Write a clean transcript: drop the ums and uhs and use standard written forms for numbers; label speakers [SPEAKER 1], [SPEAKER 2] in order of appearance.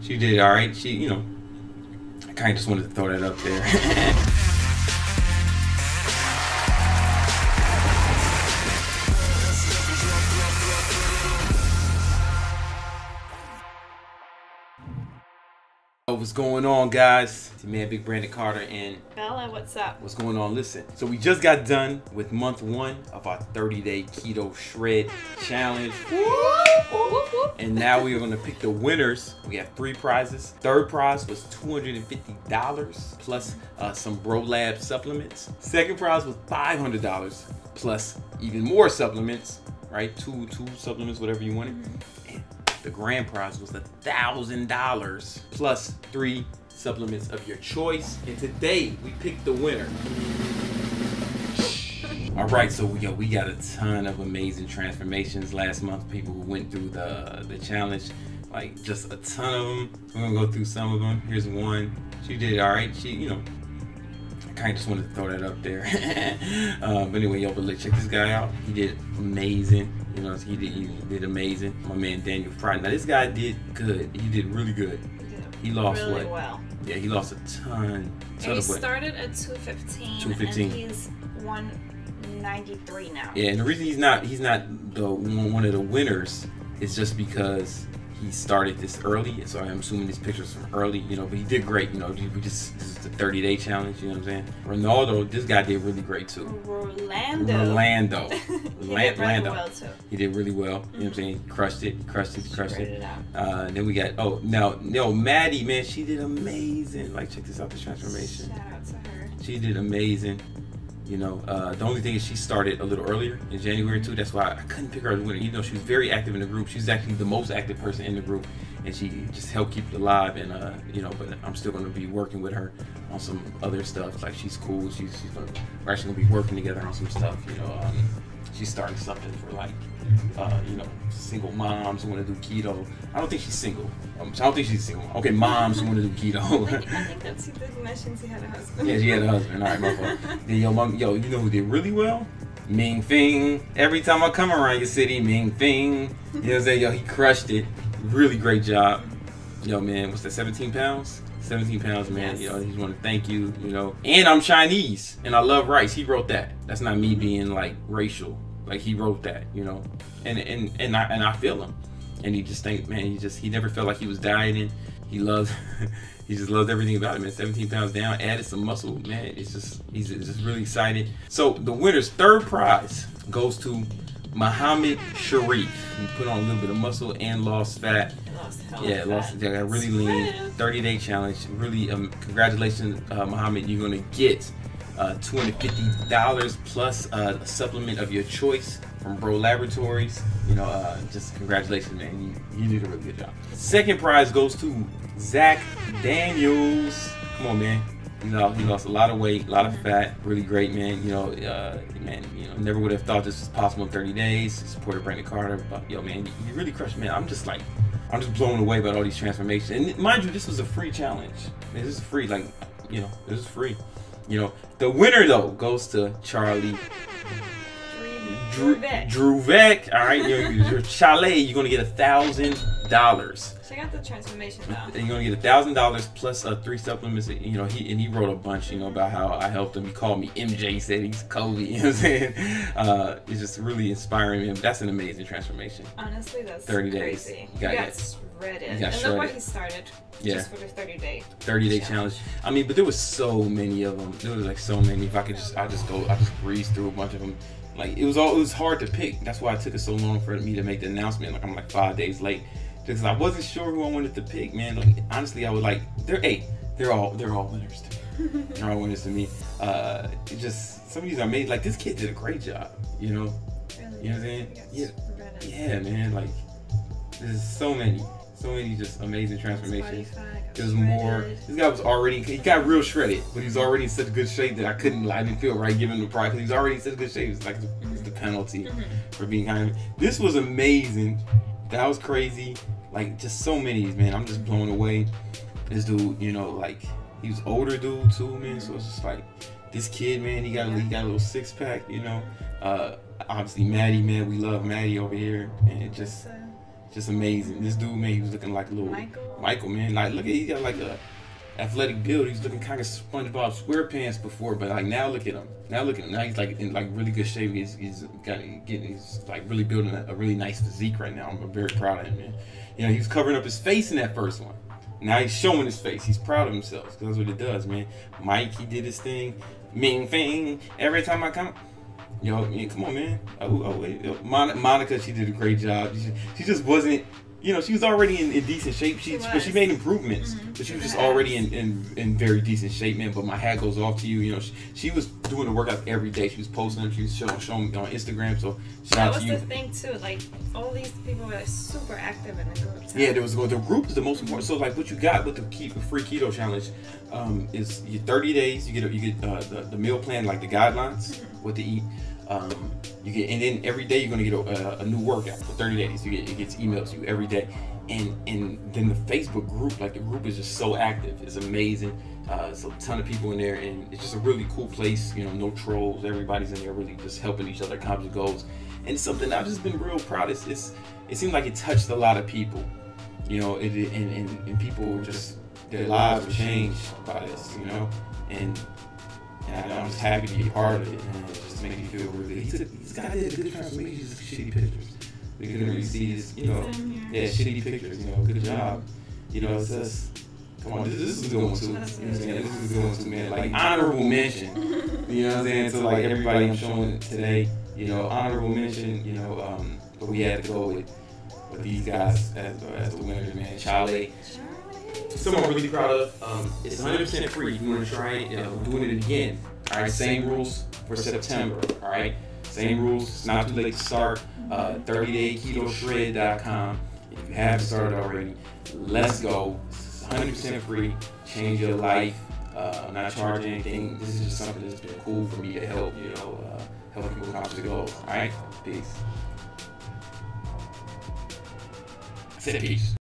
[SPEAKER 1] She did all right. She, you know, I kind of just wanted to throw that up there. What's going on, guys? It's your man Big Brandon Carter and
[SPEAKER 2] Bella, what's up?
[SPEAKER 1] what's going on? Listen, so we just got done with month 1 of our 30-day keto shred challenge. And now we are going to pick the winners. We have 3 prizes. Third prize was $250 plus some Bro Lab supplements. Second prize was $500 plus even more supplements, right? Two supplements, whatever you wanted. And the grand prize was $1,000 plus 3 supplements of your choice. And today we picked the winner. All right, so we got a ton of amazing transformations last month. People who went through the challenge, like just a ton of them. We're gonna go through some of them. Here's one. She did all right. She, you know, I kind of just wanted to throw that up there. But anyway, yo, but look, check this guy out. He did amazing. You know, he did amazing. My man Daniel Fry. Now this guy did good. He did really good. He lost
[SPEAKER 2] really
[SPEAKER 1] what?
[SPEAKER 2] Well.
[SPEAKER 1] Yeah, he lost a ton
[SPEAKER 2] He
[SPEAKER 1] of weight.
[SPEAKER 2] started at 215.
[SPEAKER 1] 215.
[SPEAKER 2] And he's 193 now.
[SPEAKER 1] Yeah, and the reason he's not the one of the winners is just because he started this early. So I'm assuming this picture's from early, you know. But he did great, you know. This is the 30-day challenge, you know what I'm saying? Ronaldo, this guy did really great too. Rolando.
[SPEAKER 2] He did really well too.
[SPEAKER 1] He did really well. You know what I'm saying? Crushed it.
[SPEAKER 2] It out.
[SPEAKER 1] Then we got Maddie, man, she did amazing. Like, check this out, this transformation.
[SPEAKER 2] Shout out to her.
[SPEAKER 1] She did amazing. You know, the only thing is she started a little earlier in January too. That's why I couldn't pick her as a winner. Even though she was very active in the group, she's actually the most active person in the group, and she just helped keep it alive. And you know, but I'm still gonna be working with her on some other stuff. Like, she's cool. We're actually gonna be working together on some stuff. You know, she's starting something for, like, you know, single moms who want to do keto. I don't think she's single. I don't think she's single. Okay, moms who want to do keto.
[SPEAKER 2] I think that she did mention she had a husband.
[SPEAKER 1] Yeah, she had a husband. All right, my fault. Then, yo, you know who did really well? Ming Fing. Every time I come around your city, Ming Fing. You know what I'm saying? Yo, he crushed it. Really great job. Yo, man, what's that, 17 pounds? 17 pounds, man.
[SPEAKER 2] Yes.
[SPEAKER 1] You know, he just want to thank you, you know. And I'm Chinese, and I love rice. He wrote that. That's not me being, like, racial. Like, he wrote that, you know. And I feel him. And he just think, man, he never felt like he was dieting. He just loves everything about it, man. 17 pounds down, added some muscle, man. He's just really excited. So the winner's third prize goes to Muhammad Sharif. He put on a little bit of muscle and lost fat. Lost. Got really lean. 30-day challenge. Really, congratulations, Muhammad. You're gonna get $250 plus a supplement of your choice from Bro Laboratories. You know, just congratulations, man. You did a really good job. Second prize goes to Zach Daniels. Come on, man. You know, he lost a lot of weight, a lot of fat. Really great, man. You know, man. You know, never would have thought this was possible in 30 days. Supported Brandon Carter, but yo, man, you really crushed, man. I'm just blown away by all these transformations. And mind you, this was a free challenge. Man, this is free. Like, you know, this is free. You know, the winner though goes to Charlie Drew Vec. All right, your chalet. You're gonna get $1,000.
[SPEAKER 2] Check out the transformation though.
[SPEAKER 1] And you're gonna get $1,000 plus 3 supplements. You know, he wrote a bunch. You know, about how I helped him. He called me MJ. He said he's Kobe. You know what I'm saying? It's just really inspiring him. That's an amazing transformation.
[SPEAKER 2] Honestly, that's
[SPEAKER 1] 30
[SPEAKER 2] crazy.
[SPEAKER 1] days.
[SPEAKER 2] You got shredded. And that's why he started.
[SPEAKER 1] Yeah.
[SPEAKER 2] Just for the
[SPEAKER 1] 30-day challenge. I mean, but there was so many of them. There was like so many. If I could I just breeze through a bunch of them. Like, it was hard to pick. That's why it took us so long for me to make the announcement. Like, I'm like 5 days late, because I wasn't sure who I wanted to pick, man. Like, honestly, I was like, they're all winners to me. They're all winners to me. It just, some of these are made. Like, this kid did a great job. You know,
[SPEAKER 2] Really?
[SPEAKER 1] You know what I'm saying? Yeah, man. Like, there's so many just amazing transformations. It was more. This guy was already. He got real shredded, but he was already in such good shape that I didn't feel right giving him the prize, because he was already in such good shape. It's like it's the penalty for being kind of. This was amazing. That was crazy. Like, just so many, man. I'm just blown away. This dude, you know, like, he was older dude too, man. So it's just like, this kid, man, he got a little 6-pack, you know. Obviously Maddie, man, we love Maddie over here, and just amazing. This dude, man, he was looking like a little Michael, man, like look at he got like a athletic build. He's looking kind of SpongeBob SquarePants before, but like now look at him. Now he's like in like really good shape. He's like really building a really nice physique right now. I'm very proud of him, man. You know, he was covering up his face in that first one. Now he's showing his face. He's proud of himself because that's what it does, man. Mike, he did his thing. Ming Fing. Every time I come, yo, man, come on, man. Wait. Monica, she did a great job. She just wasn't. You know, she was already in decent shape. But she made improvements. Mm-hmm. But she was just already in very decent shape, man. But my hat goes off to you. You know, she was doing the workout every day. She was posting them. She was showing on Instagram. So shout out to you.
[SPEAKER 2] That was the thing too. Like all these people were super active in the group.
[SPEAKER 1] Yeah, the group is the most important. So like what you got with the free keto challenge is your 30 days. You get the meal plan, like the guidelines, what to eat. You get, and then every day you're gonna get a new workout for 30 days. It gets emailed to you every day, and then the Facebook group, like the group is just so active. It's amazing. It's a ton of people in there, and it's just a really cool place. You know, no trolls. Everybody's in there really just helping each other accomplish goals, and it's something I've just been real proud. It seemed like it touched a lot of people. You know, and people just their lives were changed by this. You know, and I'm just happy to be a part of it, and it just makes me feel really good. This guy did a good transformation. Just shitty pictures. We couldn't really see his, you know, shitty pictures. You know, good job. You know, it's just, come on, this is a good one too. You know what I'm saying? This is a good one too, man. Like honorable mention. You know what I'm saying? So like everybody I'm showing today, you know, honorable mention. You know, but we had to go with these guys as the winners, man. Charlie. Someone I'm really proud of. It's 100% free. If you want to try it, we're doing it again. All right, same rules for September. All right, same rules. It's not too late to start. 30dayketoshred.com. If you haven't started already, let's go. It's 100% free. Change your life. I'm not charging anything. This is just something that's been cool for me to help. You know, help people accomplish the goals. All right, peace. I said peace.